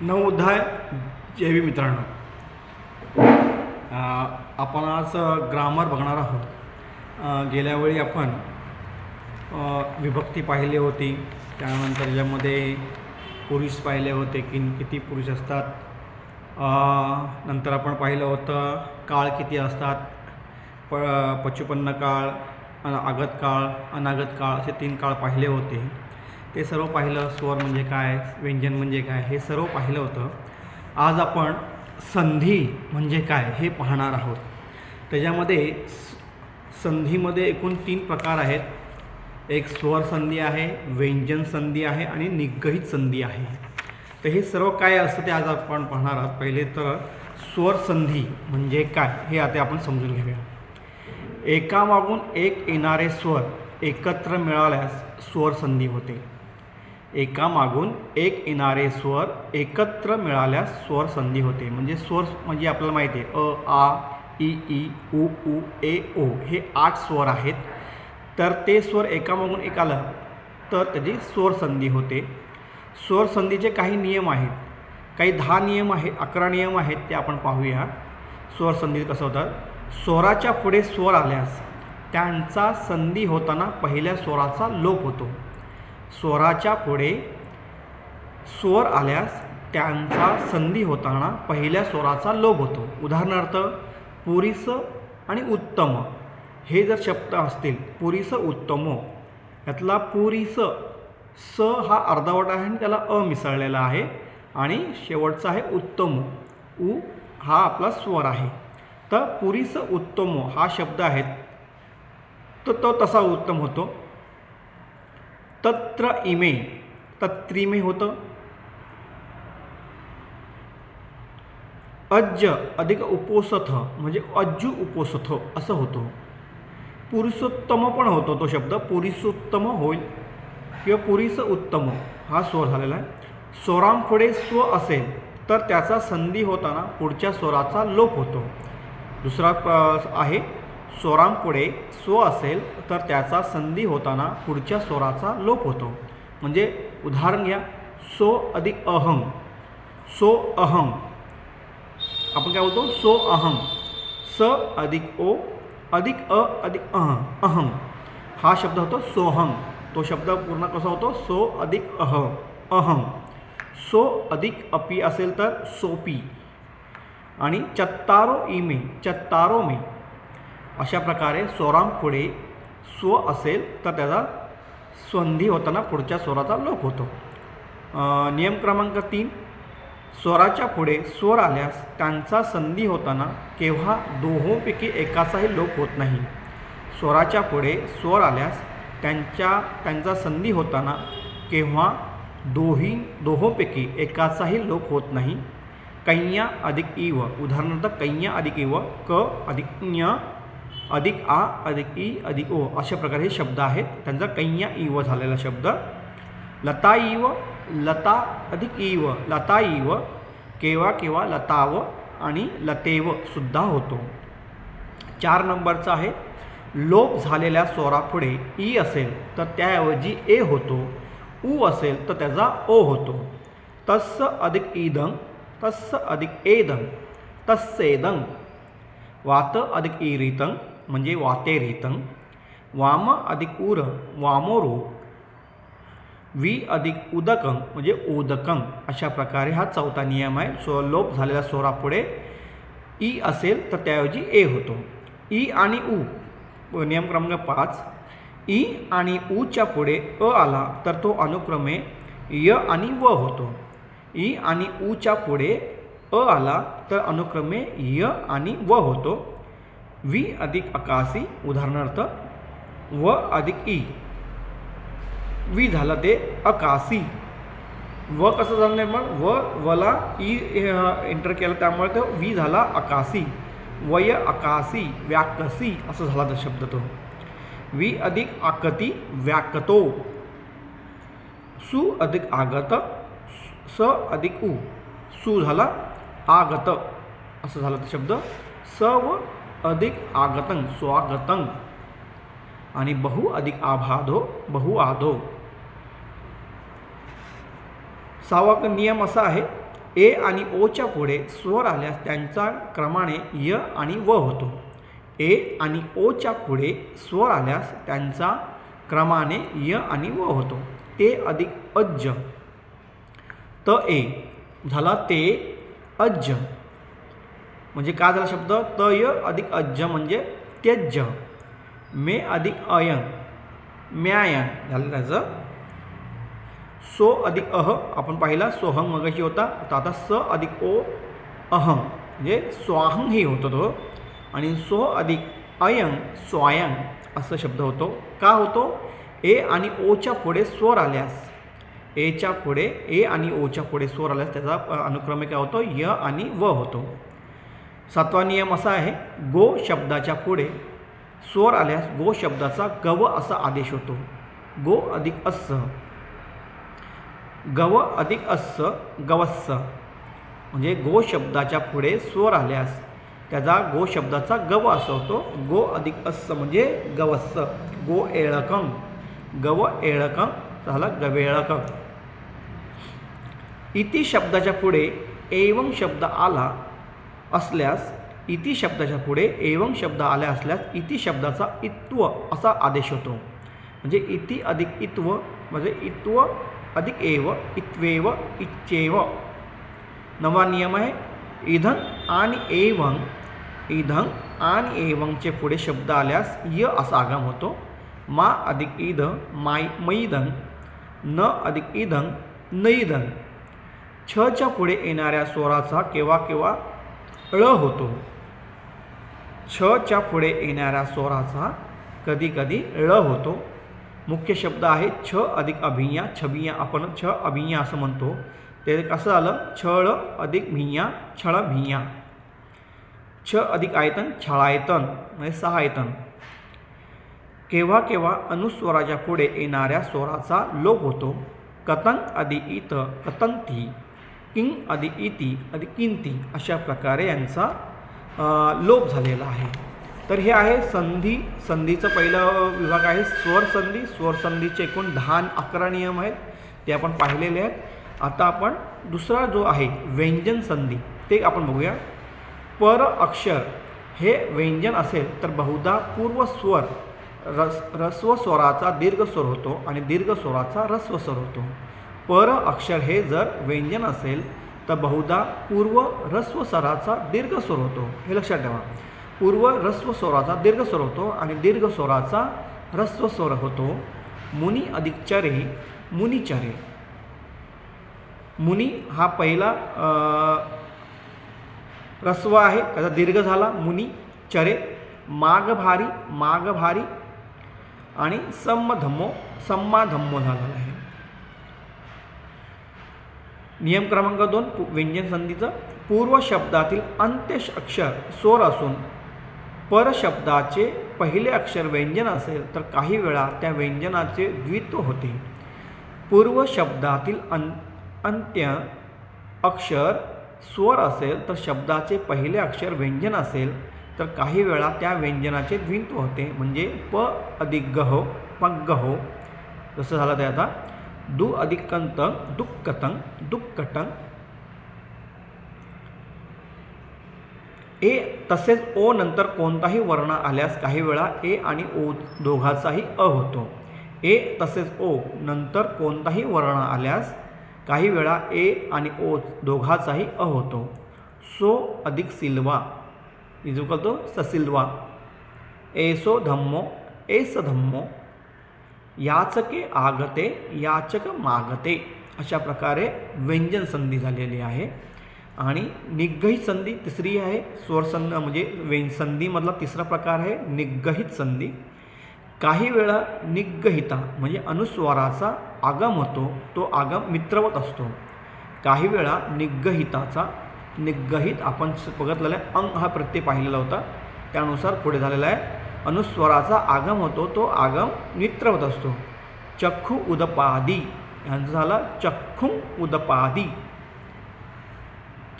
नवोदय जैवी मित्रांनो, आपण आज ग्रामर बघणार आहोत। गेल्या वेळी आपण विभक्ती पाहिली होती, त्यानंतर ज्यामध्ये पुरुष पाहिले होते की किती पुरुष असतात। नंतर आपण पाहिलं होतं काळ किती असतात, पचुपन्न काळ, आगत काळ, अनागत काळ असे 3 काळ पाहिले होते। ते सर्व पाहिलं। स्वर म्हणजे काय, व्यंजन म्हणजे काय हे सर्व पाहिलं होतं। आज आपण संधी म्हणजे काय हे पाहणार आहोत। त्याच्यामध्ये संधीमध्ये एकूण 3 प्रकार आहेत। एक स्वर संधी आहे, व्यंजन संधी आहे आणि निगहित संधी आहे। तर हे सर्व काय असतं ते आज आपण पाहणार आहोत। पहिले तर स्वर संधी म्हणजे काय हे आता आपण समजून घेऊया। एकामागून एक येणारे स्वर एकत्र मिळाल्यास स्वर संधी होते। एकामागून एक येणारे स्वर एकत्र मिळाल्यास स्वर संधी होते। म्हणजे स्वर म्हणजे आपल्याला माहिती आहे अ, आ, इ, ई, उ, ऊ, ए, ओ हे 8 स्वर आहेत। तर ते स्वर एकामागून एक आलं तर त्याची स्वर संधी होते। स्वर संधीचे काही नियम आहेत, काही 10 नियम आहेत, 11 नियम आहेत, ते आपण पाहूया। स्वर संधी कसं होतं। स्वराच्या पुढे स्वर आल्यास त्यांचा संधी होताना पहिल्या स्वराचा लोप होतो। स्वराच्या पुढे स्वर आल्यास त्यांचा संधी होताना पहिल्या स्वराचा लोप होतो। उदाहरणार्थ पुरीस आणि उत्तम हे जर शब्द असतील, पुरीस उत्तम, यातला पुरीस स हा अर्धावट आहे आणि त्याला अ मिसळलेला आहे, आणि शेवटचा आहे उत्तम, उ हा आपला स्वर आहे। तर पुरीस उत्तम हा शब्द आहे, तर तो तसा उत्तम होतो। तत्र इमे तत्रिमे होतं। अज्ज अधिक उपोसथ म्हणजे अज्जू उपोसथ असं होतं। पुरुषोत्तम पण होतो तो शब्द, पुरुषोत्तम होईल किंवा पुरीस उत्तम हा स्वर झालेला आहे। स्वरांपुढे स्व असेल तर त्याचा संधी होताना पुढच्या स्वराचा लोप होतो। दुसरा आहे स्वरांपुढे स्व असेल तर त्याचा संधी होताना पुढच्या स्वराचा लोप होतो। म्हणजे उदाहरण घ्या, सो अधिक अहं, सो अहं, आपण काय बोलतो सो अहं। स अधिक ओ अधिक अ अधिक अहं, अहं हा शब्द होतो सोहं। तो शब्द पूर्ण कसा होतो, सो अधिक अह, अहं। सो अधिक अपी असेल तर सोपी, आणि चत्तारो इमे, चत्तारो मे अशा प्रकारे स्वरांपुढे स्व असेल तर त्याचा संधी होताना पुढच्या स्वराचा लोप होतो। नियम क्रमांक 3, स्वराच्या पुढे स्वर आल्यास त्यांचा संधी होताना केव्हा दोहोंपैकी एकाचाही लोप होत नाही। स्वराच्या पुढे स्वर आल्यास त्यांचा संधी होताना केव्हा दोहोंपैकी एकाचाही लोप होत नाही। कैया अधिक इव, उदाहरणार्थ कैया अधिक इव, क अधिक ञ अधिक आ अधिक ई अधिक ओ अशा प्रकारे हे शब्द आहेत, त्यांचा कैया इव झालेला शब्द। लता इव, लता अधिक इव, लता इव, केव्हा केव्हा लताव आणि लतेव सुद्धा होतो। 4 नंबरचा आहे लोप झालेल्या स्वरापुढे ई असेल तर त्याऐवजी ए होतो, उ असेल तर त्याचा ओ होतो। तस्स अधिक ईदं, तस्स अधिक एदं, तस्सेदं। वात अधिक ईरितं म्हणजे वातेरितं। वाम अधिक उर, वामोरू। वी अधिक उदकं म्हणजे उदकं। अशा प्रकारे हा 4था नियम आहे। लोप झालेल्या स्वरापुढे ई असेल तर त्याऐवजी ए होतो। ई आणि उ, नियम क्रमांक 5, ई आणि ऊच्या पुढे अ आला तर तो अनुक्रमे य आणि व होतो। ई आणि ऊच्या पुढे अ आला तर अनुक्रमे य आणि व होतो। वी अधिक अकासी, उदाहरणार्थ व अधिक ई, वी झालं ते अकासी। व कसं झालं निर्माण, वला ई एंटर केलं त्यामुळे तो वी झाला अकासी। वय अकासी, व्याकसी असं झाला तो शब्द तो। वी अधिक आकती, व्याकतो। सु अधिक आगत, स अधिक उ, सु झाला आगत असं झालं तो शब्द। सव अधिक आगतं, स्वागतं। आणि बहु अधिक आभाधो, बहुआधो। 6वा नियम असा आहे, ए आणि ओच्या पुढे स्वर आल्यास त्यांचा क्रमाने य आणि व होतो. ए आणि ओच्या पुढे स्वर आल्यास त्यांचा क्रमाने य आणि व होतो. ते अधिक अज्ज, त ए झाला ते अज्ज, म्हणजे काय झाला शब्द त य अधिक अज्ज म्हणजे त्यज्य. मे अधिक अयन म्यायन झालं त्याचं. सो अधिक अह आपण पाहिला सोहंग मगाशी होता, आता स अधिक ओ अहंग म्हणजे स्वाहंग ही होतो तो. आणि सो अधिक अयंग स्वायंग असा शब्द होतो. का होतो? ए आणि ओच्या पुढे स्वर आल्यास, एच्या पुढे ए आणि ओच्या पुढे स्वर आल्यास त्याचा अनुक्रमे काय होतो य आणि व होतो. 7वा नियम असा आहे, गो शब्दाच्या पुढे स्वर आल्यास गो शब्दाचा गव असा आदेश होतो. गो अधिक अस्य, गव अधिक अस्य गवस्स, म्हणजे गो शब्दाच्या पुढे स्वर आल्यास त्याचा गो शब्दाचा गव असा होतो. गो अधिक अस्य म्हणजे गवस्स. गो एळकं, गव एळकं झाला गवेळकं. इति शब्दाच्या पुढे एवं शब्द आला असल्यास, इति शब्दाच्या पुढे एवं शब्द आल्या असल्यास इति शब्दाचा इत्व असा आदेश होतो. म्हणजे इति अधिक इत्व म्हणजे इत्व अधिक एव इत्वेव इच्चेव. 9वा नियम आहे, इधं आणि एवं, इधं आणि एवंचे पुढे शब्द आल्यास य असा आगम होतो. मा अधिक इद मैदं, न अधिक इदं नैदं. छच्या पुढे येणाऱ्या स्वराचा केव्हा केव्हा ळ होतो. छच्या पुढे येणाऱ्या स्वराचा कधी कधी ळ होतो. मुख्य शब्द आहे छ अधिक अभिज्ञा, छबिया आपण छ अभिज्ञा असं म्हणतो. ते कसं आलं, छळ अधिक भिया छळ भिया. छ अधिक आयतन छळायतन म्हणजे सहायतन. केव्हा केव्हा अनुस्वराच्या पुढे येणाऱ्या स्वराचा लोप होतो. कतं अधिक इत कतंती, किंग अधिक इति अधिक किंती अशा प्रकारे यांचा लोप झालेला आहे. तर हे आहे संधी. संधीचं पहिलं विभाग आहे स्वर संधी. स्वर संधीचे एकूण 10-11 नियम आहेत, ते आपण पाहिलेले आहेत. आता आपण दुसरा जो आहे व्यंजन संधी ते आपण बघूया. पर अक्षर हे व्यंजन असेल तर बहुधा पूर्व स्वर रस्व स्वराचा दीर्घ स्वर होतो आणि दीर्घ स्वराचा रस्व स्वर होतो. पर अक्षर हे जर व्यंजन असेल तर बहुधा पूर्व रस्व स्वराचा दीर्घ स्वर होतो. हे लक्षात ठेवा. पूर्व रस्व स्वराचा दीर्घ स्वर होतो आणि दीर्घ स्वराचा रस्व स्वर होतो. मुनी अधिक चरे मुनिचरे. मुनी हा पहिला रस्व आहे, त्याचा दीर्घ झाला मुनी. चरे मागभारी मागभारी आणि सम्मधम्मो सम्माधम्मो झालेला आहे. नियम क्रमांक 2 व्यंजन संधीचं. पूर्व शब्दातील अंत्य अक्षर स्वर असून पर शब्दाचे पहिले अक्षर व्यंजन असेल तर काही वेळा त्या व्यंजनाचे द्वित्व होते. पूर्व शब्दातील अंत्य अक्षर स्वर असेल तर शब्दाचे पहिले अक्षर व्यंजन असेल तर काही वेळा त्या व्यंजनाचे द्वित्व होते. म्हणजे प अधिक गहो पग्गहो जसं झालं ते आता. दु अधिक कंतं दुक्कतं दुक्कटं. ए तसेच ओ नंतर कोणताही वर्ण आल्यास काही वेळा ए आणि ओ दोघाचाही अ होतो. ए तसेच ओ नंतर कोणताही वर्ण आल्यास काही वेळा ए आणि ओ दोघाचाही अ होतो. सो अधिक सिल्वा इजुकल तो ससिल्वा. एसो धम्मो एस धम्मो. याचके आगते याचक मागते अशा प्रकारे व्यंजन संधी झालेली आहे. आणि निग्रहित संधी तिसरी आहे. स्वर संधी म्हणजे संधीमधला तिसरा प्रकार आहे निग्रहित संधी. काही वेळा निग्रहिता म्हणजे अनुस्वाराचा आगम होतो, तो आगम मित्रवत असतो. काही वेळा निग्रहिताचा निग्रहित आपण बघितलेला आहे अंग हा प्रत्यय पाहिलेला होता, त्यानुसार पुढे झालेला आहे अनुस्वराचा आगम होतो, तो आगम मित्रवत असतो. चक्षु उदपादी यांचं झाला चक्षु उदपादी.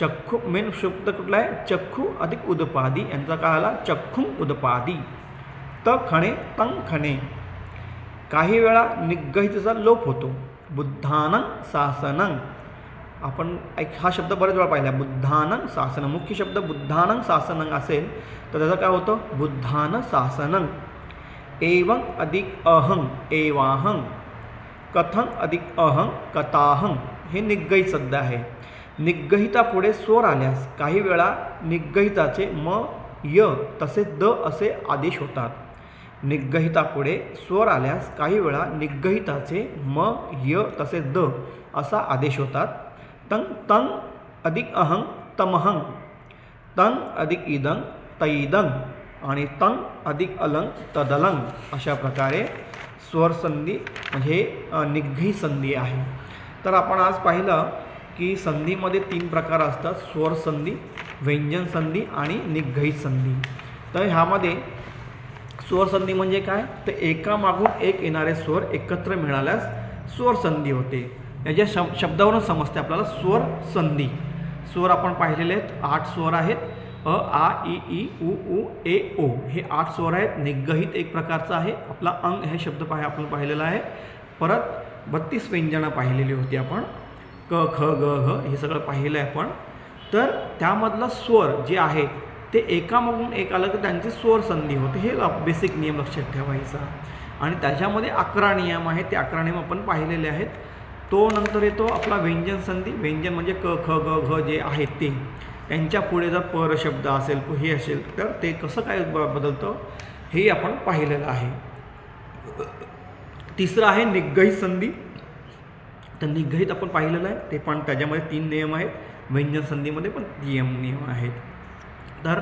चक्षु मेन शब्द कुठला आहे चक्षु अधिक उदपादी यांचा काय आला चक्षु उदपादी. त खणे तं खणे. काही वेळा निग्रहितचा लोप होतो. बुद्धानं शासनं आपण हा शब्द बरेच वेळा पाहिला, बुद्धानं शासनं. मुख्य शब्द बुद्धानं शासनं असेल तर त्याचं काय होतं, बुद्धानं शासनं. एवं अधिक अहं एवाहं, कथं अधिक अहं कथाहं. हे निग्गहित शब्द आहे. निग्गहितापुढे स्वर आल्यास काही वेळा निग्गहिताचे म, य तसेच द असे आदेश होतात. निग्गहितापुढे स्वर आल्यास काही वेळा निग्गहिताचे म, य तसेच द असा आदेश होतात. तं तं अधिक अहं तमहं, तं अधिक इदं तैदं आणि तं अधिक अलंग तदलंग. अशा प्रकारे स्वरसंधी म्हणजे निग्गहित संधी आहे. तर आपण आज पाहिलं की संधीमध्ये 3 प्रकार असतात, स्वर संधी, व्यंजन संधी आणि निग्गहित संधी. तर ह्यामध्ये स्वर संधी म्हणजे काय, तर एकामागून एक येणारे स्वर एकत्र मिळाल्यास स्वर संधी होते. याच्या शब्दावरून समजते आपल्याला स्वर संधी. स्वर आपण पाहिलेले आहेत, 8 स्वर आहेत. अ, आ, इ, ई, उ, ऊ, ए, ओ हे 8 स्वर आहेत. निग्गहित एक प्रकारचा आहे. आपला अंग हे शब्द आपण पाहिलेला आहे. परत 32 व्यंजनं पाहिलेली होती आपण, क, ख, ग, घ हे सगळं पाहिलं आहे आपण. तर त्यामधलं स्वर जे आहेत ते एकामागून एक आलं तर त्यांची स्वर संधी होते. हे बेसिक नियम लक्षात ठेवायचा. आणि त्याच्यामध्ये 11 नियम आहेत. ते 11 नियम आपण पाहिलेले आहेत. तो नंतर येतो आपला व्यंजन संधी. व्यंजन म्हणजे क, ख, ग, घ जे आहेत ते, त्यांच्या पुढे जर पर शब्द असेल, हे असेल तर ते कसं काय बदलतं हे आपण पाहिलेलं आहे. तिसरं आहे निग्गहित संधी. तर निग्गहित आपण पाहिलेलं आहे, ते पण त्याच्यामध्ये 3 नियम आहेत. व्यंजन संधीमध्ये पण नियम आहेत. तर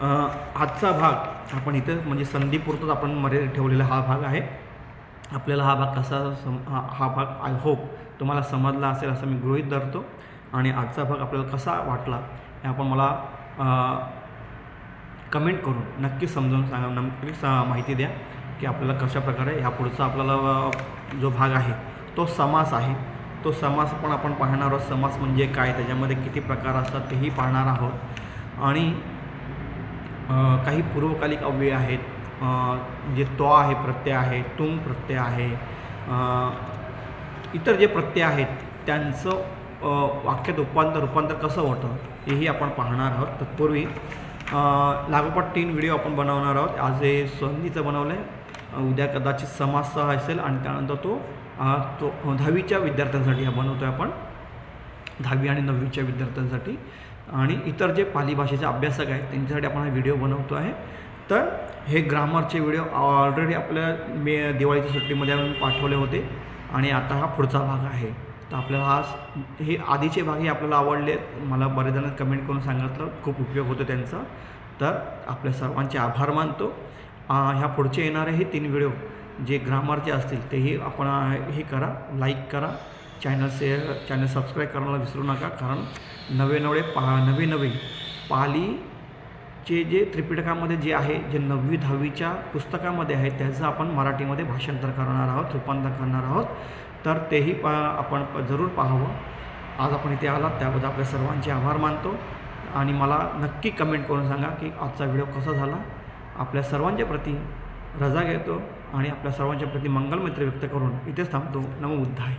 आजचा भाग आपण इथे म्हणजे संधीपुरतच आपण मर्यादित ठेवलेला हा भाग आहे. आपल्याला हा भाग कसा हा भाग आय होप तुम्हाला समजला असेल असं मी गृहीत धरतो. आणि आजचा भाग आपल्याला कसा वाटला हे आपण मला कमेंट करून नक्की समजावून सांगा, नक्की माहिती द्या की आपल्याला कशाप्रकारे ह्या पुढचा आपल्याला जो भाग आहे तो समास आहे. तो समास पण आपण पाहणार आहोत. समास म्हणजे काय, त्याच्यामध्ये किती प्रकार असतात तेही पाहणार आहोत. आणि काही पूर्वकालिक अव्यय आहेत, जे तो आहे प्रत्यय आहे, तुम प्रत्यय आहे, इतर जे प्रत्यय आहेत त्यांचं वाक्यात रूपांतर कसं होतं हेही आपण पाहणार आहोत. तत्पूर्वी लागोपाठ 3 व्हिडिओ आपण बनवणार आहोत. आज हे संधीचं बनवलं आहे, उद्या कदाचित समासचा असेल आणि त्यानंतर तो 10वीच्या विद्यार्थ्यांसाठी हा बनवतो आहे आपण, 10वी आणि 9वीच्या विद्यार्थ्यांसाठी. आणि इतर जे पाली भाषेचे अभ्यासक आहेत त्यांच्यासाठी आपण हा व्हिडिओ बनवतो आहे. तर हे ग्रामरचे व्हिडिओ ऑलरेडी आपल्या दिवाळीच्या सुट्टीमध्ये आपण पाठवले होते आणि आता हा पुढचा भाग आहे. तर आपल्याला हे आधीचे भागही आपल्याला आवडले. मला बरेच जण कमेंट करून सांगितलं खूप उपयोग होतो त्यांचा. तर आपल्या सर्वांचे आभार मानतो. ह्या पुढचे येणारे हे 3 व्हिडिओ जे ग्रामरचे असतील तेही आपण हे करा, लाईक करा, चॅनल सबस्क्राईब करायला विसरू नका. कारण नवे पालीचे जे त्रिपिटकामध्ये जे आहे, जे 9वी 10वीच्या पुस्तकामध्ये आहे त्याचं आपण मराठीमध्ये भाषांतर करणार आहोत, रूपांतर करणार आहोत. तर तेही आपण जरूर पाहावं. आज आपण इथे आलात त्याबद्दल आपल्या सर्वांचे आभार मानतो. आणि मला नक्की कमेंट करून सांगा की आजचा व्हिडिओ कसा झाला. आपल्या सर्वांच्या प्रती रजा घेतो आणि आपल्या सर्वांच्या प्रती मंगलमैत्री व्यक्त करून इथेच थांबतो. नमो बुद्धाय.